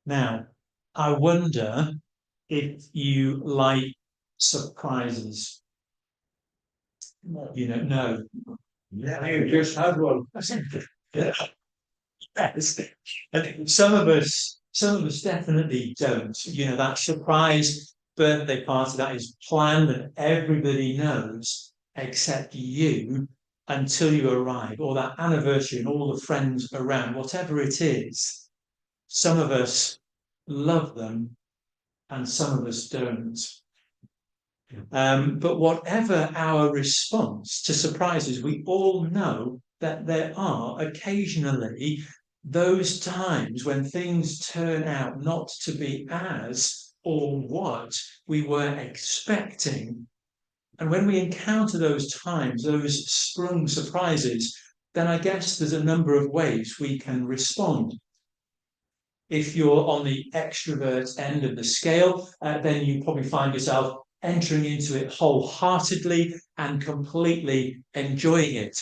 Now, I wonder if you like surprises. No. Yeah, you just had one. Yeah. Yes. And some of us definitely don't. That surprise birthday party that is planned and everybody knows except you until you arrive, or that anniversary and all the friends around, whatever it is. Some of us love them and some of us don't. But whatever our response to surprises, we all know that there are occasionally those times when things turn out not to be as or what we were expecting. And when we encounter those times, those sprung surprises, then I guess there's a number of ways we can respond. If you're on the extrovert end of the scale, then you probably find yourself entering into it wholeheartedly and completely enjoying it.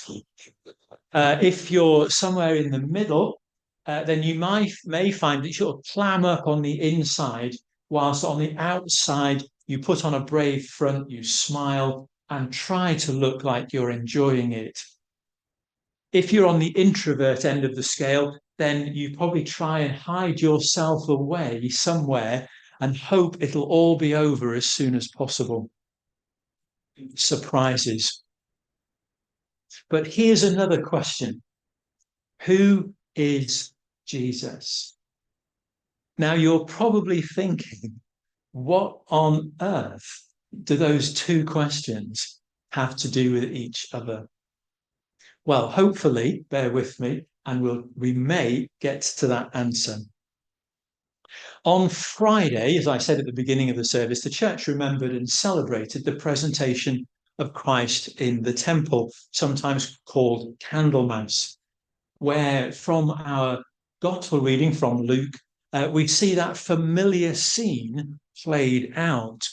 If you're somewhere in the middle, then you may find that you'll clam up on the inside, whilst on the outside you put on a brave front, you smile and try to look like you're enjoying it. If you're on the introvert end of the scale, then you probably try and hide yourself away somewhere and hope it'll all be over as soon as possible. Surprises. But here's another question. Who is Jesus? Now you're probably thinking, what on earth do those two questions have to do with each other? Well, hopefully, bear with me, and we may get to that answer. On Friday, as I said at the beginning of the service, the church remembered and celebrated the presentation of Christ in the temple, sometimes called Candlemas, where from our gospel reading from Luke, we see that familiar scene played out.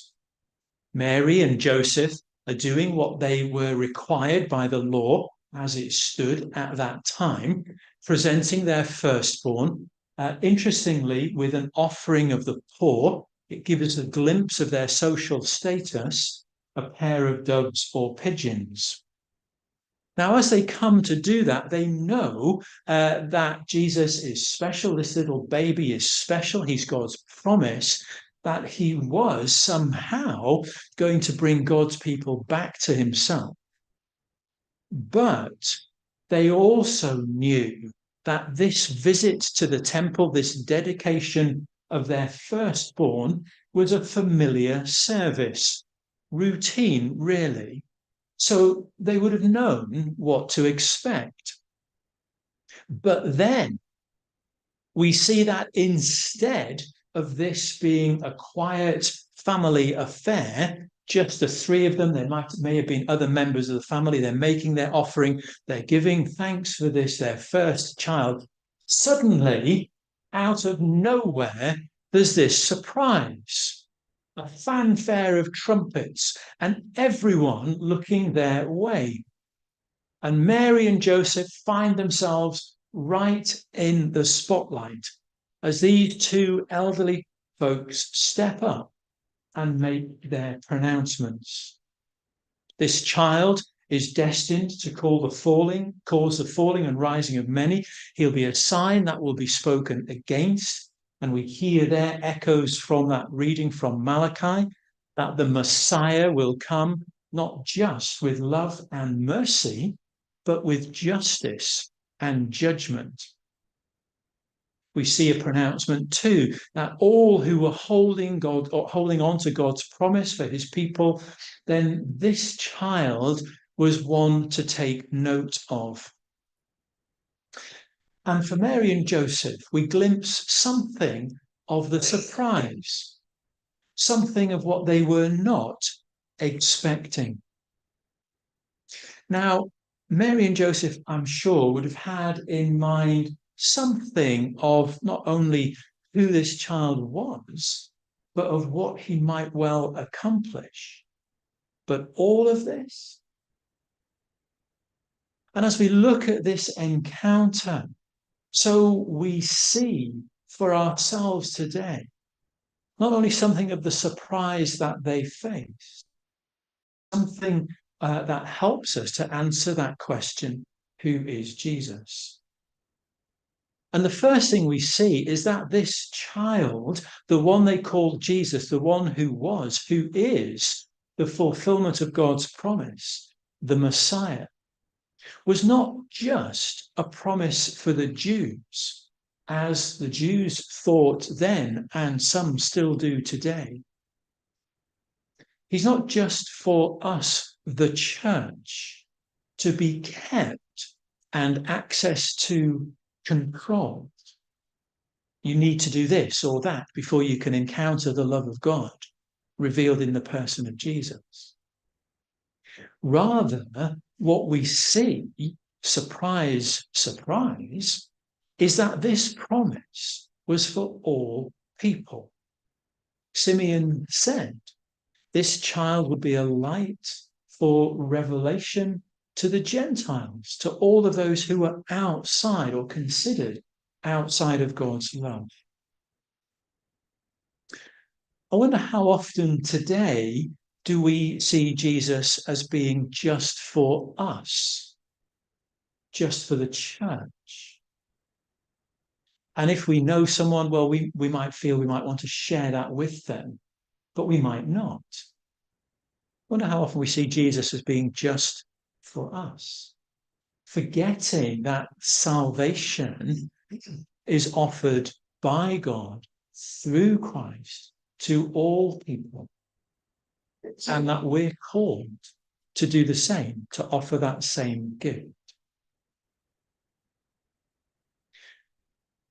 Mary and Joseph are doing what they were required by the law as it stood at that time, presenting their firstborn, interestingly, with an offering of the poor. It gives us a glimpse of their social status, a pair of doves or pigeons. Now, as they come to do that, they know that Jesus is special. This little baby is special. He's God's promise that he was somehow going to bring God's people back to himself. But they also knew that this visit to the temple, this dedication of their firstborn, was a familiar service, routine, really. So they would have known what to expect. But then we see that instead of this being a quiet family affair, just the three of them, there may have been other members of the family, they're making their offering, they're giving thanks for this, their first child. Suddenly, out of nowhere, there's this surprise, a fanfare of trumpets, and everyone looking their way. And Mary and Joseph find themselves right in the spotlight as these two elderly folks step up and make their pronouncements. This child is destined to cause the falling and rising of many. He'll be a sign that will be spoken against. And we hear there echoes from that reading from Malachi, that the Messiah will come not just with love and mercy, but with justice and judgment. We see a pronouncement too that all who were holding on to God's promise for his people, then this child was one to take note of. And for Mary and Joseph, we glimpse something of the surprise, something of what they were not expecting. Now, Mary and Joseph, I'm sure, would have had in mind something of not only who this child was, but of what he might well accomplish. But all of this. And as we look at this encounter, so we see for ourselves today. Not only something of the surprise that they face, something that helps us to answer that question, who is Jesus? And the first thing we see is that this child, the one they called Jesus, the one who is the fulfillment of God's promise, the Messiah, was not just a promise for the Jews, as the Jews thought then, and some still do today. He's not just for us, the church, to be kept and access to controlled. You need to do this or that before you can encounter the love of God revealed in the person of Jesus. Rather, what we see, surprise, surprise, is that this promise was for all people. Simeon said, this child would be a light for revelation to the Gentiles, to all of those who are outside or considered outside of God's love. I wonder how often today do we see Jesus as being just for us, just for the church? And if we know someone, well, we might feel we might want to share that with them, but we might not. I wonder how often we see Jesus as being just for us, forgetting that salvation is offered by God through Christ to all people, and that we're called to do the same, to offer that same gift.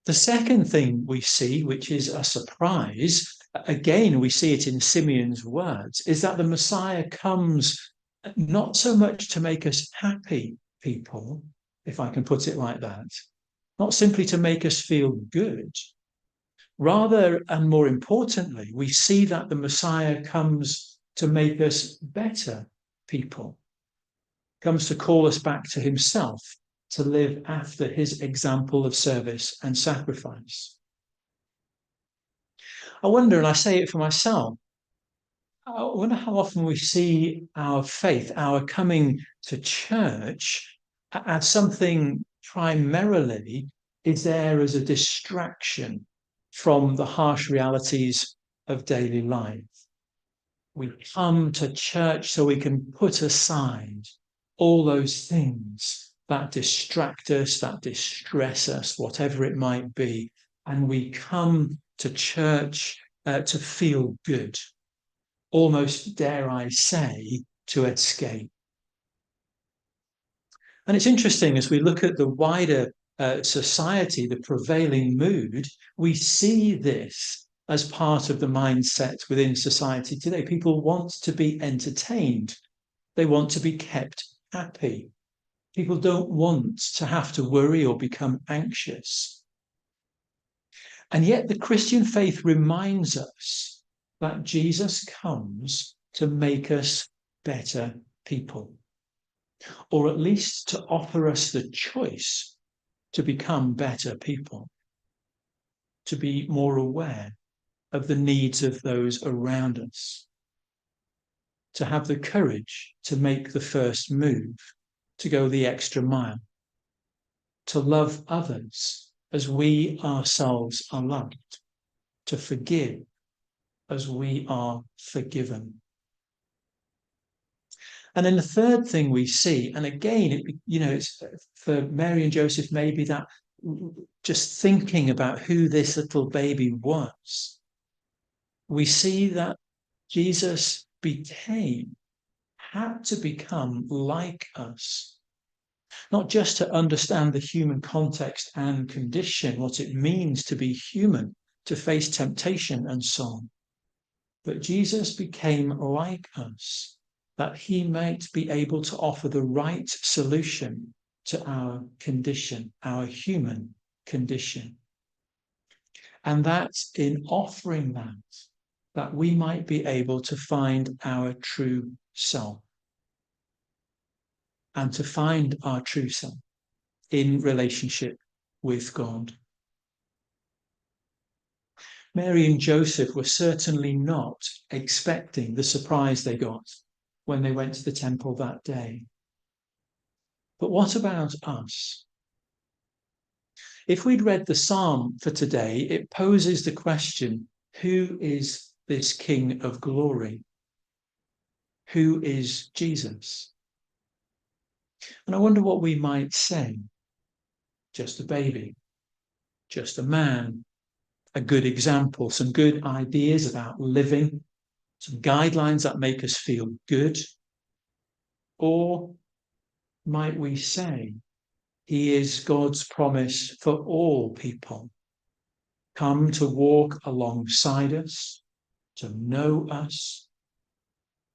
The second thing we see, which is a surprise, again, we see it in Simeon's words, is that the Messiah comes not so much to make us happy people, if I can put it like that, not simply to make us feel good. Rather, and more importantly, we see that the Messiah comes to make us better people, comes to call us back to himself, to live after his example of service and sacrifice. I wonder, and I say it for myself, I wonder how often we see our faith, our coming to church, as something primarily is there as a distraction from the harsh realities of daily life. We come to church so we can put aside all those things that distract us, that distress us, whatever it might be. And we come to church to feel good, almost, dare I say, to escape. And it's interesting, as we look at the wider society, the prevailing mood, we see this as part of the mindset within society today. People want to be entertained. They want to be kept happy. People don't want to have to worry or become anxious. And yet the Christian faith reminds us that Jesus comes to make us better people, or at least to offer us the choice to become better people, to be more aware of the needs of those around us, to have the courage to make the first move, to go the extra mile, to love others as we ourselves are loved, to forgive as we are forgiven. And then the third thing we see, and again, it's for Mary and Joseph, maybe that just thinking about who this little baby was, we see that Jesus had to become like us, not just to understand the human context and condition, what it means to be human, to face temptation and so on, but Jesus became like us, that he might be able to offer the right solution to our condition, our human condition. And that in offering that we might be able to find our true self, and to find our true self in relationship with God. Mary and Joseph were certainly not expecting the surprise they got when they went to the temple that day. But what about us? If we'd read the psalm for today, it poses the question, who is this King of glory? Who is Jesus? And I wonder what we might say. Just a baby, just a man, a good example, some good ideas about living, some guidelines that make us feel good. Or might we say, he is God's promise for all people, come to walk alongside us, to know us,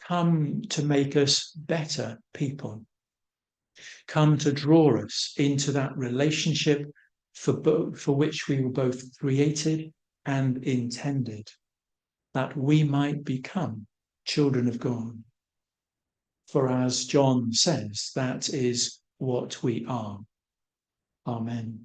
come to make us better people, come to draw us into that relationship for which we were both created and intended, that we might become children of God. For as John says, that is what we are. Amen.